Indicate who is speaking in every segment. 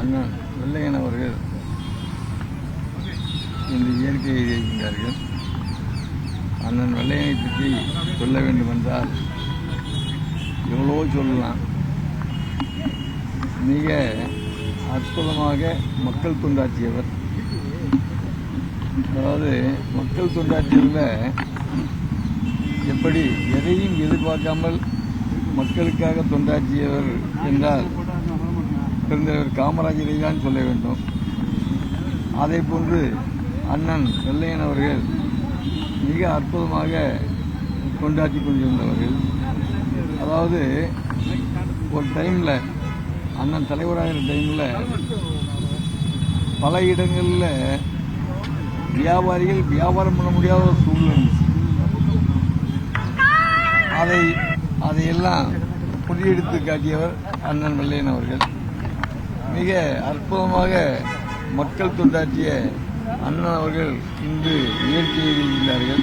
Speaker 1: அண்ணன் வெள்ளையன் அவர்கள் இன்று இயற்கையை இருக்கின்றார்கள். அண்ணன் வெள்ளையனை பற்றி சொல்ல வேண்டுமென்றால் எவ்வளவோ சொல்லலாம். மிக அற்புதமாக மக்கள் தொண்டாற்றியவர். அதாவது மக்கள் தொண்டாற்றியதில் எப்படி எதையும் எதிர்பார்க்காமல் மக்களுக்காக தொண்டாற்றியவர் என்றால் பெருந்தலைவர் காமராஜரை தான் சொல்ல வேண்டும். அதே போன்று அண்ணன் வெள்ளையன் அவர்கள் மிக அற்புதமாக கொண்டாற்றி கொண்டிருந்தவர்கள். அதாவது ஒரு டைமில் அண்ணன் தலைவராகிற டைமில் பல இடங்களில் வியாபாரிகள் வியாபாரம் பண்ண முடியாத ஒரு சூழ்நிலை இருந்துச்சு. அதையெல்லாம் புரியெடுத்து காட்டியவர் அண்ணன் வெள்ளையன் அவர்கள். மிக அற்புதமாக மக்கள் தொண்டாற்றிய அண்ணன் அவர்கள் இன்று இயற்கையை இருக்கிறார்கள்.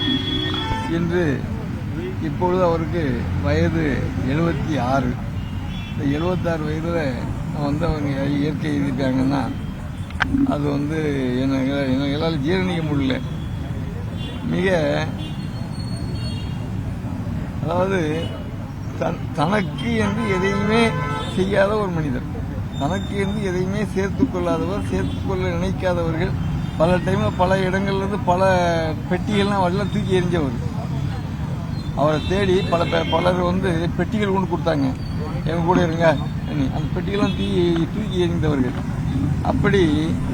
Speaker 1: இன்று இப்பொழுது அவருக்கு வயது 76. இந்த 76 வயதில் அவங்க இயற்கை எழுதியிருக்காங்கன்னா அது எங்களால் ஜீரணிக்க முடியல. மிக அதாவது தனக்கு என்று எதையுமே செய்யாத ஒரு மனிதர், தனக்கு என்று எதையுமே சேர்த்துக் கொள்ளாதவர், சேர்த்துக்கொள்ள நினைக்காதவர்கள். பல டைமில் பல இடங்கள்லேருந்து பல பெட்டிகள்லாம் வரலாம் தூக்கி எறிஞ்சவர். அவரை தேடி பலர் பெட்டிகள் கொண்டு கொடுத்தாங்க, எங்க கூட இருங்க, அந்த பெட்டிகள்லாம் தூக்கி எறிந்தவர்கள். அப்படி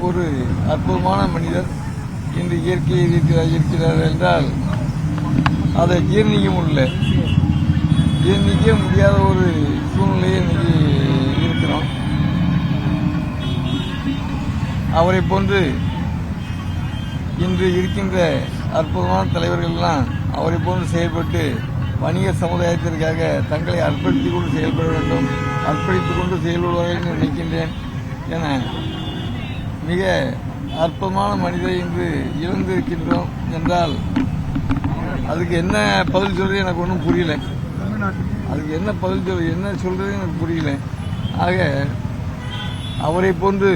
Speaker 1: ஒரு அற்புதமான மனிதர் இன்று இயற்கையை இருக்கிறார் என்றால் அதை ஜீர்ணிக்க முடியாத ஒரு சூழ்நிலையை இன்னைக்கு இருக்கிறோம். அவரை போன்று இன்று இருக்கின்ற அற்புதமான தலைவர்கள்லாம் அவரை போன்று செயல்பட்டு வணிக சமுதாயத்திற்காக தங்களை அர்ப்பணித்துக் கொண்டு செயல்பட வேண்டும், அர்ப்பணித்துக் கொண்டு செயல்படுவார்கள் என்று நினைக்கின்றேன். என மிக அற்புதமான மனிதரை இன்று இழந்திருக்கின்றோம் என்றால் அதுக்கு என்ன பதில் சொல்றது எனக்கு ஒன்றும் புரியல. அதுக்கு என்ன பதில் சொல்றது, என்ன சொல்றது எனக்கு புரியல. ஆக அவரை போன்று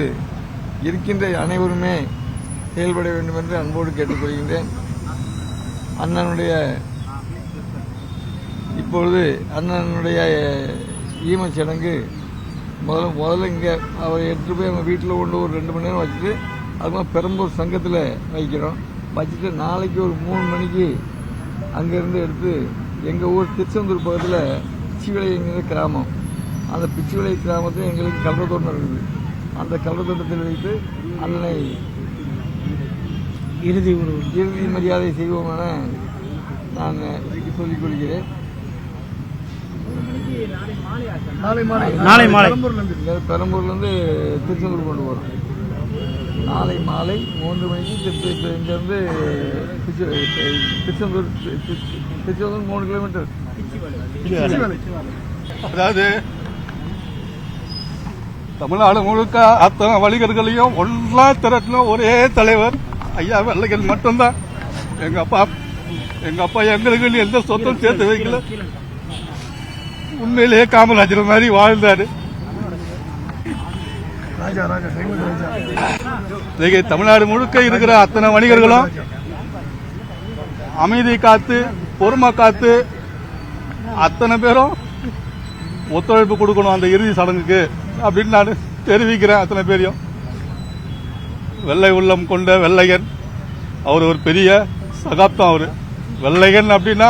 Speaker 1: இருக்கின்ற அனைவருமே செயல்பட வேண்டும் என்று அன்போடு கேட்டுக்கொள்கின்றேன். இப்பொழுது அண்ணனுடைய ஈமச் சடங்கு முதல்ல இங்கே அவரை எடுத்துட்டு போய் அவங்க வீட்டில் கொண்டு ஒரு 2 மணி நேரம் வச்சுட்டு அதுமாதிரி பெரம்பூர் சங்கத்தில் வைக்கிறோம். வச்சுட்டு நாளைக்கு ஒரு 3 மணிக்கு அங்கேருந்து எடுத்து எங்கள் ஊர் திருச்செந்தூர் பக்கத்தில் பிச்சிவிளைங்கிற கிராமம், அந்த பிச்சிவிளை கிராமத்தில் எங்களுக்கு கல்ற தோட்டம் இருக்குது. அந்த கல்ற தோட்டத்தில் வைத்து அண்ணனை இறுதி மரியாதை செய்வோம் என நான் சொல்லிக் கொள்கிறேன். பெரம்பூர்லேருந்து திருச்செந்தூர் கொண்டு போகிறோம். நாளை மாலை 3 மணிக்கு இங்கேருந்து திருச்செந்தூர் 3 கிலோமீட்டர்.
Speaker 2: அதாவது தமிழ்நாடு முழுக்க அத்தனை வணிகர்களையும் ஒன்றா திரட்டின ஒரே தலைவர் ஐயா வெள்ளையன் மட்டும்தான். எங்க அப்பா எங்களுக்கு எந்த சொத்தும் சேர்த்து வைக்கல. உண்மையிலேயே காமராஜர் மாதிரி வாழ்ந்தாரு. தமிழ்நாடு முழுக்க இருக்கிற அத்தனை வணிகர்களும் அமைதி காத்து பொறுமை காத்து அத்தனை பேரும் ஒத்துழைப்பு கொடுக்கணும் அந்த இறுதி சடங்குக்கு அப்படின்னு நான் தெரிவிக்கிறேன். அத்தனை பேரையும் வெள்ளை உள்ளம் கொண்ட வெள்ளையன் அவர் ஒரு பெரிய சகாப்தம். அவரு வெள்ளையன் அப்படின்னா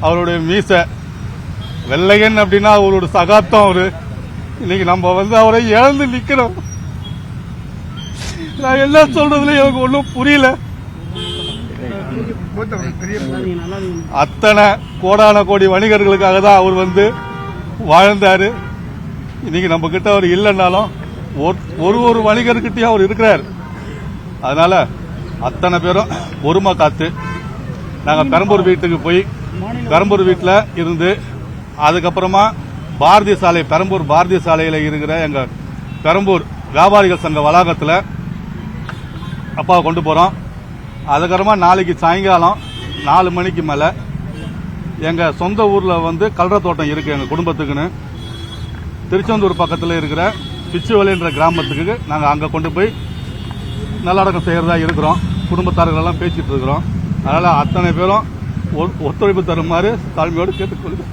Speaker 2: அவருடைய மீசை, வெள்ளையன் அப்படின்னா அவரோட சகாப்தம். அவரு இன்னைக்கு நம்ம அவரை இழந்து நிக்கிறோம். நான் என்ன சொல்றதுல எனக்கு ஒன்றும் புரியல. அத்தனை கோடான கோடி வணிகர்களுக்காக தான் அவர் வாழ்ந்தாரு. இன்னைக்கு நம்ம கிட்ட அவர் இல்லைன்னாலும் ஒரு வணிகர்கிட்டயும் அவர் இருக்கிறார். அதனால அத்தனை பேரும் பொறுமை காத்து நாங்க பெரம்பூர் வீட்டுக்கு போய் பெரம்பூர் வீட்டில் இருந்து அதுக்கப்புறமா பாரதிய சாலை பெரம்பூர் பாரதிய சாலையில் இருக்கிற எங்க பெரம்பூர் வியாபாரிகள் சங்க வளாகத்தில் அப்பாவை கொண்டு போறோம். அதுக்கப்புறமா நாளைக்கு சாயங்காலம் 4 மணிக்கு மேல எங்க சொந்த ஊர்ல கல்ற தோட்டம் இருக்கு எங்க குடும்பத்துக்குன்னு. திருச்செந்தூர் பக்கத்தில் இருக்கிற பிச்சுவலின்ற கிராமத்துக்கு நாங்கள் அங்கே கொண்டு போய் நல்லடக்கம் செய்கிறதா இருக்கிறோம். குடும்பத்தார்களெல்லாம் பேசிட்டு இருக்கிறோம். அதனால் அத்தனை பேரும் ஒத்துழைப்பு தருமாறு தாழ்மையோடு கேட்டுக்கொள்கிறேன்.